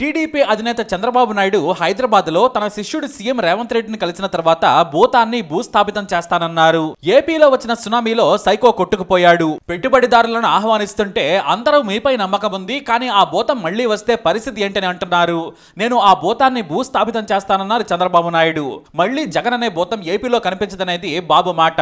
TDP అధినేత చంద్రబాబు నాయుడు హైదరాబాద్లో తన శిష్యుడు సీఎం రేవంత్ రెడ్డిని కలిసిన తర్వాత భూతాన్ని భూస్థాపితం చేస్తానన్నారు. ఏపీలో వచ్చిన సునామీలో సైకో కొట్టుకుపోయాడు. పెట్టుబడిదారులను ఆహ్వానిస్తుంటే అందరూ మీపై నమ్మకం ఉంది, కానీ ఆ భూతం మళ్లీ వస్తే పరిస్థితి ఏంటని అంటున్నారు. నేను ఆ భూతాన్ని భూస్థాపితం చేస్తానన్నారు చంద్రబాబు నాయుడు. మళ్లీ జగన్ అనే భూతం ఏపీలో కనిపించదనేది బాబు మాట.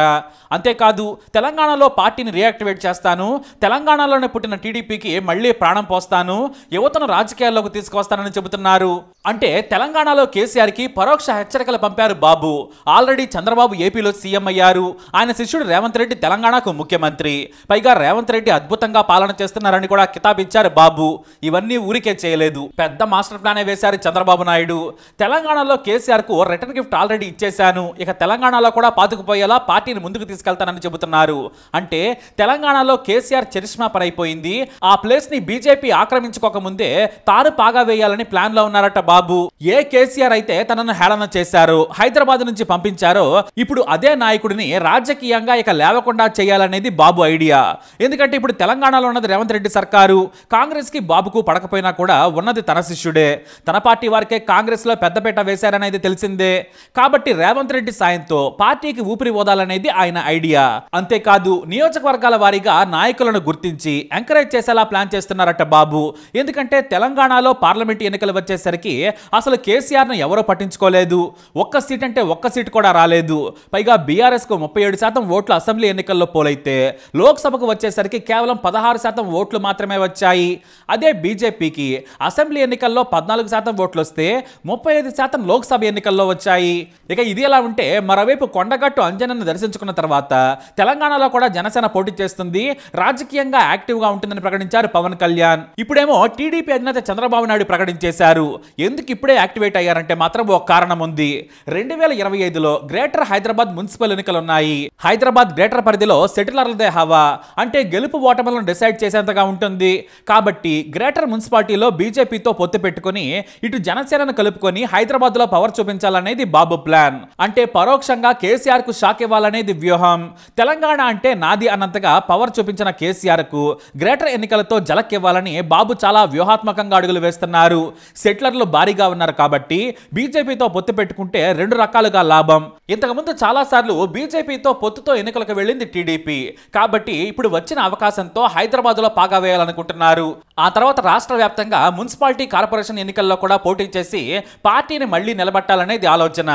అంతేకాదు, తెలంగాణలో పార్టీని రీయాక్టివేట్ చేస్తాను, తెలంగాణలోనే పుట్టిన టీడీపీకి మళ్లీ ప్రాణం పోస్తాను, యువతను రాజకీయాల్లోకి తీసుకొస్తాను చెబుతున్నారు. అంటే తెలంగాణలో కేసీఆర్ కి పరోక్ష హెచ్చరికలు పంపారు బాబు. ఆల్రెడీ చంద్రబాబు ఏపీలో సీఎం అయ్యారు. ఆయన శిష్యుడు రేవంత్ రెడ్డి తెలంగాణకు ముఖ్యమంత్రి. పైగా రేవంత్ రెడ్డి అద్భుతంగా పాలన చేస్తున్నారని కూడా కితాబిచ్చారు బాబు. ఇవన్నీ ఊరికే చేయలేదు, పెద్ద మాస్టర్ ప్లానే వేశారు చంద్రబాబు నాయుడు. తెలంగాణలో కేసీఆర్ కు రిటర్న్ గిఫ్ట్ ఆల్రెడీ ఇచ్చేశాను, ఇక తెలంగాణలో కూడా పాతుకుపోయేలా పార్టీని ముందుకు తీసుకెళ్తానని చెబుతున్నారు. అంటే తెలంగాణలో కేసీఆర్ చరిష్మా పని అయిపోయింది. ఆ ప్లేస్ ని బీజేపీ ఆక్రమించుకోక ముందే తాను పాగా వేయాలని ప్లాన్ లో ఉన్నారట బాబు. ఏ కేసీఆర్ అయితే తనను హేళన చేశారో, హైదరాబాద్ నుంచి పంపించారో, ఇప్పుడు అదే నాయకుడిని రాజకీయంగా ఇక లేవకుండా చేయాలనేది బాబు ఐడియా. ఎందుకంటే ఇప్పుడు తెలంగాణలో ఉన్నది రేవంత్ రెడ్డి సర్కారు. కాంగ్రెస్ కి బాబుకు పడకపోయినా కూడా ఉన్నది తన శిష్యుడే. తన పార్టీ వారికే కాంగ్రెస్ లో పెద్దపేట వేశారనేది తెలిసిందే. కాబట్టి రేవంత్ రెడ్డి సాయంతో పార్టీకి ఊపిరి ఓదాలనేది ఆయన ఐడియా. అంతేకాదు, నియోజకవర్గాల వారీగా నాయకులను గుర్తించి ఎంకరేజ్ చేసేలా ప్లాన్ చేస్తున్నారట బాబు. ఎందుకంటే తెలంగాణలో పార్లమెంట్ ఎన్నికలు వచ్చేసరికి అసలు కేసీఆర్ ను ఎవరో పట్టించుకోలేదు. ఒక్క సీట్ అంటే ఒక్క సీట్ కూడా రాలేదు. పైగా బీఆర్ఎస్ కు 37% ఓట్లు అసెంబ్లీ ఎన్నికల్లో పోలైతే లోక్సభకు వచ్చేసరికి కేవలం 16% ఓట్లు మాత్రమే వచ్చాయి. అదే బీజేపీకి అసెంబ్లీ ఎన్నికల్లో 14% ఓట్లు వస్తే 35% లోక్సభ ఎన్నికల్లో వచ్చాయి. ఇక ఇది ఎలా ఉంటే, మరోవైపు కొండగట్టు అంజనను దర్శించుకున్న తర్వాత తెలంగాణలో కూడా జనసేన పోటీ చేస్తుంది, రాజకీయంగా యాక్టివ్ గా ఉంటుందని ప్రకటించారు పవన్ కళ్యాణ్. ఇప్పుడేమో టీడీపీ అధినేత చంద్రబాబు నాయుడు ప్రకటించేశారు. ఎందుకు ఇప్పుడే యాక్టివేట్ అయ్యారంటే మాత్రం ఒక కారణం ఉంది. 2025లో గ్రేటర్ హైదరాబాద్ మున్సిపల్ ఎన్నికలు ఉన్నాయి. హైదరాబాద్ గ్రేటర్ పరిధిలో సెటిలర్లదే హవా. అంటే గెలుపు ఓటములను డిసైడ్ చేసేంతగా ఉంటుంది. కాబట్టి గ్రేటర్ మున్సిపాలిటీలో బీజేపీతో పొత్తు పెట్టుకుని ఇటు జనసేనను కలుపుకొని హైదరాబాద్ లో పవర్ చూపించాలనేది బాబు ప్లాన్. అంటే పరోక్షంగా కేసీఆర్ కు షాక్ ఇవ్వాలనేది వ్యూహం. తెలంగాణ అంటే నాది అన్నంతగా పవర్ చూపించిన కేసీఆర్ కు గ్రేటర్ ఎన్నికలతో జలక్కివ్వాలని బాబు చాలా వ్యూహాత్మకంగా అడుగులు వేస్తున్నారు. సెటిలర్లు భారీగా ఉన్నారు కాబట్టి బీజేపీతో పొత్తు పెట్టుకుంటే రెండు రకాలుగా లాభం. ఇంతకుముందు చాలా సార్లు బీజేపీతో పొత్తుతో ఎన్నికలకు వెళ్ళింది టీడీపీ. కాబట్టి ఇప్పుడు వచ్చిన అవకాశంతో హైదరాబాద్ లో పాగా వేయాలనుకుంటున్నారు. ఆ తర్వాత రాష్ట్ర వ్యాప్తంగా మున్సిపాలిటీ కార్పొరేషన్ ఎన్నికల్లో కూడా పోటీ చేసి పార్టీని మళ్లీ నిలబెట్టాలనేది ఆలోచన.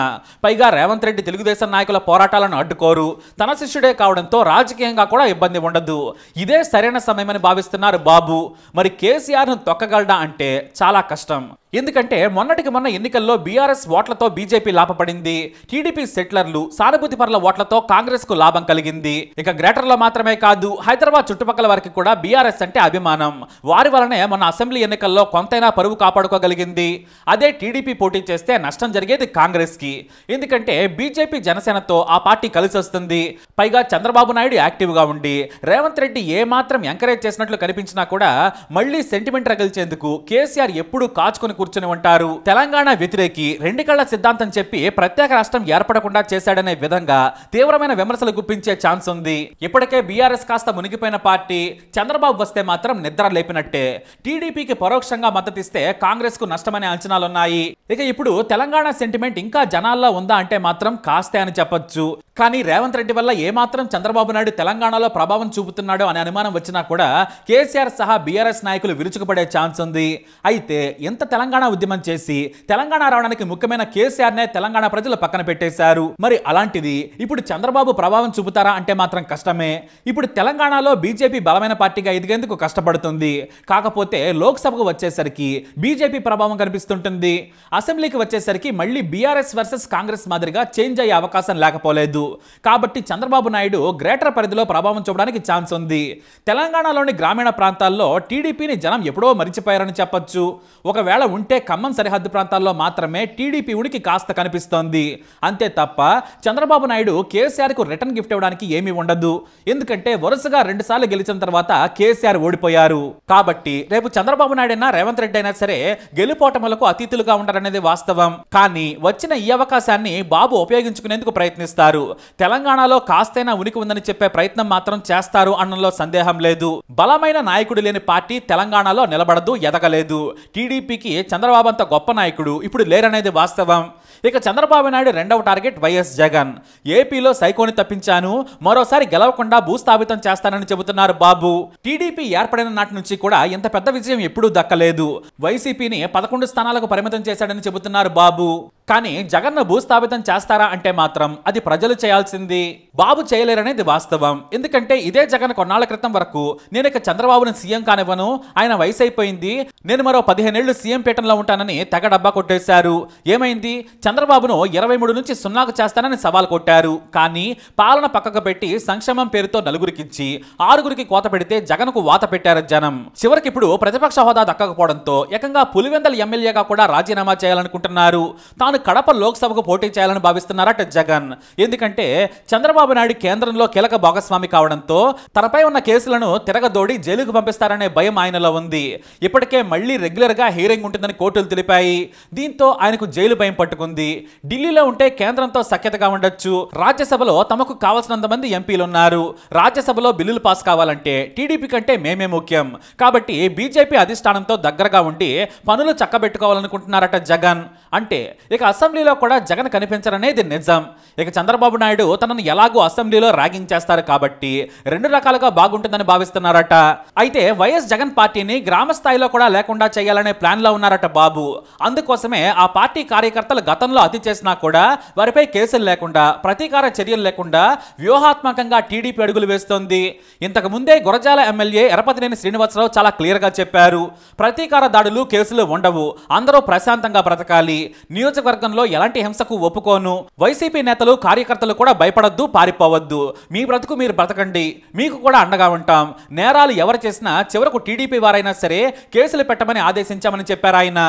పైగా రేవంత్ రెడ్డి తెలుగుదేశం నాయకుల పోరాటాలను అడ్డుకోరు. తన శిష్యుడే కావడంతో రాజకీయంగా కూడా ఇబ్బంది ఉండదు. ఇదే సరైన సమయమని భావిస్తున్నారు బాబు. మరి కేసీఆర్ ను తొక్కగలడా అంటే చాలా కష్టం. ఎందుకంటే మొన్నటికి మొన్న ఎన్నికల్లో బీఆర్ఎస్ ఓట్లతో బీజేపీ లాభపడింది. టీడీపీ సెటిలర్లు సానుభూతి పరుల ఓట్లతో కాంగ్రెస్ కు లాభం కలిగింది. ఇక గ్రేటర్ లో మాత్రమే కాదు, హైదరాబాద్ చుట్టుపక్కల వారికి కూడా బీఆర్ఎస్ అంటే అభిమానం. వారి వలనే మన అసెంబ్లీ ఎన్నికల్లో కొంతైనా పరువు కాపాడుకోగలిగింది. అదే టీడీపీ పోటీ చేస్తే నష్టం జరిగేది కాంగ్రెస్ కి. ఎందుకంటే బీజేపీ జనసేనతో ఆ పార్టీ కలిసి వస్తుంది. పైగా చంద్రబాబు నాయుడు యాక్టివ్ గా ఉండి రేవంత్ రెడ్డి ఏ మాత్రం ఎంకరేజ్ చేసినట్లు కనిపించినా కూడా మళ్లీ సెంటిమెంట్ రగిల్చేందుకు కేసీఆర్ ఎప్పుడూ కాచుకొని కూర్చొని ఉంటారు. తెలంగాణ వ్యతిరేకి రెండు కళ్ల సిద్ధాంతం చెప్పి ప్రత్యేక రాష్ట్రం ఏర్పడకుండా చేశాడనే విధంగా తీవ్రమైన విమర్శలు గుప్పించే ఛాన్స్ ఉంది. ఇప్పటికే బీఆర్ఎస్ కాస్త మునిగిపోయిన పార్టీ. చంద్రబాబు వస్తే మాత్రం నిద్ర లేపినట్టే. టీడీపీకి పరోక్షంగా మద్దతిస్తే కాంగ్రెస్ కు నష్టమనే అంచనాలున్నాయి. ఇక ఇప్పుడు తెలంగాణ సెంటిమెంట్ ఇంకా జనాల్లో ఉందా అంటే మాత్రం కాస్తే అని చెప్పొచ్చు. కానీ రేవంత్ రెడ్డి వల్ల ఏమాత్రం చంద్రబాబు నాయుడు తెలంగాణలో ప్రభావం చూపుతున్నాడో అనే అనుమానం వచ్చినా కూడా కేసీఆర్ సహా బీఆర్ఎస్ నాయకులు విరుచుకుపడే ఛాన్స్ ఉంది. అయితే ఎంత తెలంగాణ ఉద్యమం చేసి తెలంగాణ రావడానికి ముఖ్యమైన కేసీఆర్ నే తెలంగాణ ప్రజలు పక్కన పెట్టేశారు. మరి అలాంటిది ఇప్పుడు చంద్రబాబు ప్రభావం చూపుతారా అంటే మాత్రం కష్టమే. ఇప్పుడు తెలంగాణలో బీజేపీ బలమైన పార్టీగా ఎదిగేందుకు కష్టపడుతుంది. కాకపోతే లోక్సభకు వచ్చేసరికి బీజేపీ ప్రభావం కనిపిస్తుంటుంది. అసెంబ్లీకి వచ్చేసరికి మళ్ళీ బీఆర్ఎస్ వర్సెస్ కాంగ్రెస్ మాదిరిగా చేంజ్ అయ్యే అవకాశం లేకపోలేదు. కాబట్టి చంద్రబాబు నాయుడు గ్రేటర్ పరిధిలో ప్రభావం చూపడానికి ఛాన్స్ ఉంది. తెలంగాణలోని గ్రామీణ ప్రాంతాల్లో టీడీపీని జనం ఎప్పుడో మరిచిపోయారని చెప్పొచ్చు. ఒకవేళ ఉంటే ఖమ్మం సరిహద్దు ప్రాంతాల్లో మాత్రమే టీడీపీ ఉనికి కాస్త కనిపిస్తోంది. అంతే తప్ప చంద్రబాబు నాయుడు కేసీఆర్ కు రిటర్న్ గిఫ్ట్ ఇవ్వడానికి ఏమీ ఉండదు. ఎందుకంటే వరుసగా 2 సార్లు గెలిచిన తర్వాత కేసీఆర్ ఓడిపోయారు. కాబట్టి రేపు చంద్రబాబు నాయుడు అయినా రేవంత్ రెడ్డి అయినా సరే గెలుపోటములకు అతీతులుగా ఉంటారనేది లేరనేది వాస్తవం. కానీ వచ్చిన ఈ అవకాశాన్ని బాబు ఉపయోగించుకునేందుకు ప్రయత్నిస్తారు. తెలంగాణలో కాస్తైనా ఉనికి ఉందని చెప్పే ప్రయత్నం మాత్రం చేస్తారు అనడంలో సందేహం లేదు. బలమైన నాయకుడు లేని పార్టీ తెలంగాణలో నిలబడదు, ఎదగలేదు. టీడీపీకి చంద్రబాబు అంత గొప్ప నాయకుడు ఇప్పుడు లేరనేది వాస్తవం. ఇక చంద్రబాబు నాయుడు రెండవ టార్గెట్ వైఎస్ జగన్. ఏపీలో సైకోని తప్పించాను, మరోసారి గెలవకుండా భూస్థాపితం చేస్తానని చెబుతున్నారు బాబు. టీడీపీ ఏర్పడిన నాటి నుంచి కూడా ఇంత పెద్ద విజయం ఎప్పుడూ దక్కలేదు. వైసీపీని 11 స్థానాలకు పరిమితం చేశాడని చెబుతున్నారు బాబు. కానీ జగన్ను భూస్థాపితం చేస్తారా అంటే మాత్రం అది ప్రజలు చేయాల్సింది. బాబు చేయలేరనేది వాస్తవం. ఎందుకంటే ఇదే జగన్ కొన్నాళ్ల క్రితం వరకు నేను ఇక చంద్రబాబును సీఎం కానివ్వను, ఆయన వయసు అయిపోయింది, నేను మరో 15 ఏళ్లు సీఎం పీఠంలో ఉంటానని తెగ డబ్బా కొట్టేశారు. ఏమైంది? చంద్రబాబును 23 నుంచి 0కు చేస్తానని సవాల్ కొట్టారు. కానీ పాలన పక్కకు పెట్టి సంక్షేమం పేరుతో నలుగురికిచ్చి 6గురికి కోత పెడితే జగన్కు వాత పెట్టారు జనం. చివరికి ఇప్పుడు ప్రతిపక్ష హోదా దక్కకపోవడంతో ఏకంగా పులివెందల ఎమ్మెల్యేగా కూడా రాజీనామా చేయాలనుకుంటున్నారు. తాను కడప లోక్సభకు పోటీ చేయాలని భావిస్తున్నారట జగన్. ఎందుకంటే చంద్రబాబు నాయుడు కేంద్రంలో కీలక భాగస్వామి కావడంతో తనపై ఉన్న కేసులను తిరగదోడి జైలుకు పంపిస్తారనే భయం ఆయనలో ఉంది. ఇప్పటికే మళ్లీ రెగ్యులర్ గా హియరింగ్ ఉంటుందని కోర్టులు తెలిపాయి. దీంతో ఆయనకు జైలు భయం పట్టుకుంది. ఢిల్లీలో ఉంటే కేంద్రంతో సఖ్యతగా ఉండొచ్చు. రాజ్యసభలో తమకు కావాల్సినంత మంది ఎంపీలున్నారు. రాజ్యసభలో బిల్లులు పాస్ కావాలంటే టీడీపీ కంటే మేమే ముఖ్యం. కాబట్టి బీజేపీ అధిష్టానంతో దగ్గరగా ఉండి పనులు చక్కబెట్టుకోవాలనుకుంటున్నారట జగన్. అంటే ఇక అసెంబ్లీలో కూడా జగన్ కనిపించరనేది నిజం. ఇక చంద్రబాబు నాయుడు తనను ఎలాగో అసెంబ్లీలో ర్యాగింగ్ చేస్తారు కాబట్టి 2 రకాలుగా బాగుంటుందని భావిస్తున్నారట. అయితే వైఎస్ జగన్ పార్టీని గ్రామ స్థాయిలో కూడా లేకుండా చేయాలనే ప్లాన్ లో ఉన్నారట బాబు. అందుకోసమే ఆ పార్టీ కార్యకర్తలు గతంలో అతి చేసినా కూడా వారిపై కేసులు లేకుండా, ప్రతీకార చర్యలు లేకుండా వ్యూహాత్మకంగా టీడీపీ అడుగులు వేస్తోంది. ఇంతకు ముందే గురజాల ఎమ్మెల్యే ఎరపతినేని శ్రీనివాసరావు చాలా క్లియర్ గా చెప్పారు, ప్రతీకార దాడులు, కేసులు ఉండవు, అందరూ ప్రశాంతంగా బ్రతకాలి, నియోజకవర్గంలో ఎలాంటి హింసకు ఒప్పుకోను, వైసీపీ నేతలు కార్యకర్తలు కూడా భయపడొద్దు, పారిపోవద్దు, మీ బ్రతుకు మీరు బ్రతకండి, మీకు కూడా అండగా ఉంటాం, నేరాలు ఎవరు చేసినా చివరకు టీడీపీ వారైనా సరే కేసులు పెట్టమని ఆదేశించామని చెప్పారు ఆయన.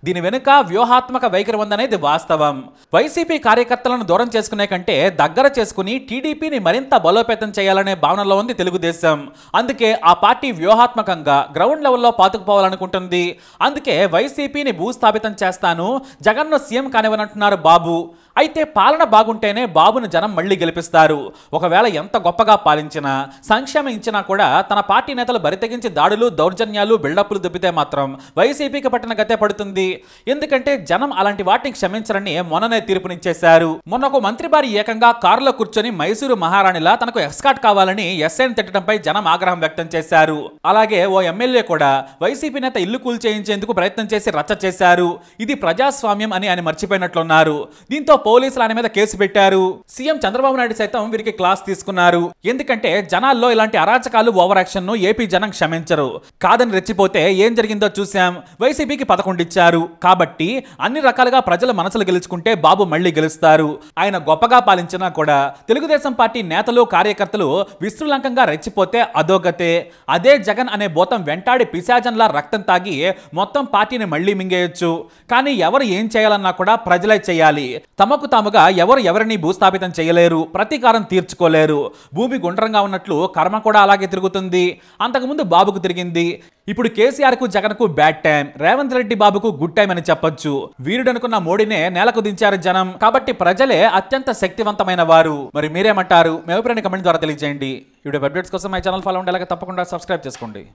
దీని వెనుక వ్యూహాత్మక వైఖరి ఉందనేది వాస్తవం. వైసీపీ కార్యకర్తలను దూరం చేసుకునే కంటే దగ్గర చేసుకుని టీడీపీని మరింత బలోపేతం చేయాలనే భావనలో ఉంది తెలుగుదేశం. అందుకే ఆ పార్టీ వ్యూహాత్మకంగా గ్రౌండ్ లెవెల్లో పాతుకుపోవాలనుకుంటుంది. అందుకే వైసీపీని భూస్థాపితం చేస్తాను, జగన్ను సీఎం కానివ్వనంటున్నారు బాబు. అయితే పాలన బాగుంటేనే బాబును జనం మళ్లీ గెలిపిస్తారు. ఒకవేళ ఎంత గొప్పగా పాలించినా, సంక్షేమం ఇచ్చినా కూడా తన పార్టీ నేతలు బరితెగించి దాడులు, దౌర్జన్యాలు, బిల్డప్లు దుబ్బితే మాత్రం వైసీపీకి పట్టిన గతే పడుతుంది. ఎందుకంటే జనం అలాంటి వాటిని క్షమించరని మొన్ననే తీర్పునిచ్చేశారు. మొన్న ఒక మంత్రి భార్య ఏకంగా కారులో కూర్చొని మైసూరు మహారాణిలా తనకు ఎస్కాట్ కావాలని ఎస్ఐని తిట్టడంపై జనం ఆగ్రహం వ్యక్తం చేశారు. అలాగే ఓ ఎమ్మెల్యే కూడా వైసీపీ నేత ఇల్లు కూల్చేయించేందుకు ప్రయత్నం చేసి రచ్చ చేశారు. ఇది ప్రజాస్వామ్యం అని ఆయన మర్చిపోయినట్లున్నారు. దీంతో పోలీసులు ఆయన మీద కేసు పెట్టారు. సీఎం చంద్రబాబు నాయుడు సైతం వీరికి క్లాస్ తీసుకున్నారు. ఎందుకంటే జనాల్లో ఇలాంటి అరాచకాలు, ఓవర్ యాక్షన్ ను ఏపీ జనం క్షమించరు. కాదని రెచ్చిపోతే ఏం జరిగిందో చూసాం. వైసీపీకి 11 ఇచ్చారు. కాబట్టి అన్ని రకాలుగా ప్రజల మనసులు గెలుచుకుంటే బాబు మళ్లీ గెలుస్తారు. ఆయన గొప్పగా పాలించినా కూడా తెలుగుదేశం పార్టీ నేతలు, కార్యకర్తలు విశ్రులంకంగా రెచ్చిపోతే అదోగతే. అదే జగన్ అనే భూతం వెంటాడి పిశాచంలా రక్తం తాగి మొత్తం పార్టీని మళ్లీ మింగేయొచ్చు. కానీ ఎవరు ఏం చేయాలన్నా కూడా ప్రజలే చేయాలి. తమకు తాముగా ఎవరు ఎవరిని భూస్థాపితం చేయలేరు, ప్రతీకారం తీర్చుకోలేరు. భూమి గుండ్రంగా ఉన్నట్లు కర్మ కూడా అలాగే తిరుగుతుంది. అంతకుముందు బాబుకు తిరిగింది. ఇప్పుడు కేసీఆర్ కు, జగన్ కు బ్యాడ్ టైం, రేవంత్ రెడ్డి బాబుకు గుడ్ టైం అని చెప్పొచ్చు. వీరుడనుకున్న మోడీనే నేలకు దించారు జనం. కాబట్టి ప్రజలే అత్యంత శక్తివంతమైన వారు. మరి మీరేమంటారు? మీ అభిప్రాయాన్ని కమెంట్ ద్వారా తెలియజేయండి. వీడియో అప్డేట్స్ కోసం మై ఛానల్ ఫాలో అవ్వండి. అలాగే తప్పకుండా సబ్స్క్రైబ్ చేసుకోండి.